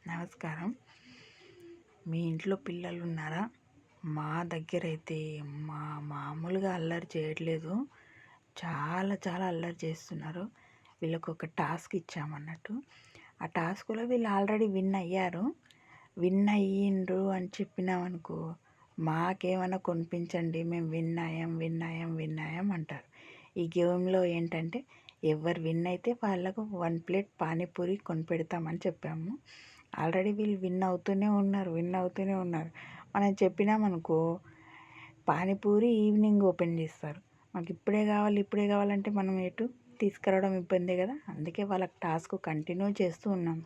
నమస్కారం. మీ ఇంట్లో పిల్లలు ఉన్నారా? మా దగ్గర అయితే మామూలుగా అల్లరి చేయట్లేదు. చాలా చాలా అల్లరి చేస్తున్నారు. వీళ్ళకు ఒక టాస్క్ ఇచ్చామన్నట్టు. ఆ టాస్క్లో వీళ్ళు ఆల్రెడీ విన్ అయ్యారు. విన్ అయ్యిండ్రు అని చెప్పినామనుకో, మాకేమైనా కొనిపించండి, మేము విన్ అయ్యాం అంటారు. ఈ గేమ్లో ఏంటంటే ఎవరు విన్ అయితే వాళ్ళకు 1 ప్లేట్ పానీపూరి కొనిపెడతామని చెప్పాము. ఆల్రెడీ వీళ్ళు విన్ అవుతూనే ఉన్నారు. మనం చెప్పినామనుకో, పానీపూరి ఈవినింగ్ ఓపెన్ చేస్తారు. మాకు ఇప్పుడే కావాలంటే మనం ఎటు తీసుకురావడం ఇబ్బందే కదా. అందుకే వాళ్ళకి టాస్క్ కంటిన్యూ చేస్తూ ఉన్నాం.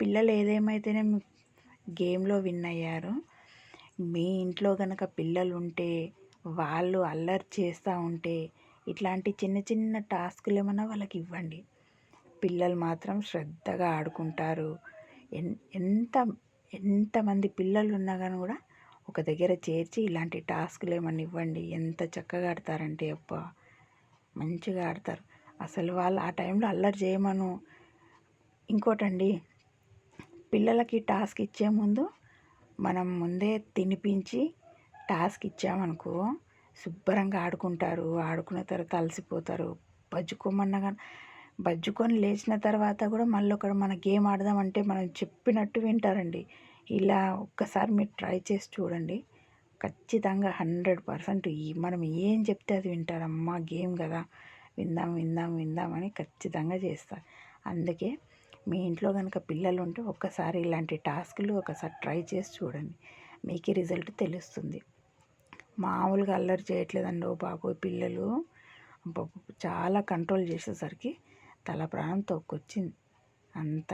పిల్లలు ఏదేమైతేనే గేమ్లో విన్ అయ్యారు. మీ ఇంట్లో కనుక పిల్లలు ఉంటే, వాళ్ళు అల్లరి చేస్తూ ఉంటే, ఇట్లాంటి చిన్న చిన్న టాస్కులు ఏమన్నా వాళ్ళకి ఇవ్వండి. పిల్లలు మాత్రం శ్రద్ధగా ఆడుకుంటారు. ఎంతమంది పిల్లలు ఉన్నా కానీ కూడా ఒక దగ్గర చేర్చి ఇలాంటి టాస్కులు ఏమన్నా ఇవ్వండి. ఎంత చక్కగా ఆడతారంటే అబ్బా, మంచిగా ఆడతారు. అసలు వాళ్ళు ఆ టైంలో అల్లరి చేయమను. ఇంకోటండి, పిల్లలకి టాస్క్ ఇచ్చే ముందు మనం ముందే తినిపించి టాస్క్ ఇచ్చామనుకో, శుభ్రంగా ఆడుకుంటారు. ఆడుకున్న తర్వాత అలసిపోతారు. బజ్జుకోమన్నా కానీ బజ్జుకొని లేచిన తర్వాత కూడా మళ్ళీ ఒకడు మన గేమ్ ఆడదామంటే మనం చెప్పినట్టు వింటారండి. ఇలా ఒక్కసారి మీరు ట్రై చేసి చూడండి. ఖచ్చితంగా 100% మనం ఏం చెప్తే అది వింటారు. అమ్మ గేమ్ కదా, విందాం అని ఖచ్చితంగా చేస్తారు. అందుకే మీ ఇంట్లో కనుక పిల్లలు ఉంటే ఒక్కసారి ఇలాంటి టాస్కులు ఒకసారి ట్రై చేసి చూడండి. మీకే రిజల్ట్ తెలుస్తుంది. మామూలుగా అల్లరి చేయట్లేదండి ఓ బాబోయ్ పిల్లలు. చాలా కంట్రోల్ చేసేసరికి తల ప్రాణం తోక్కొచ్చింది. అంత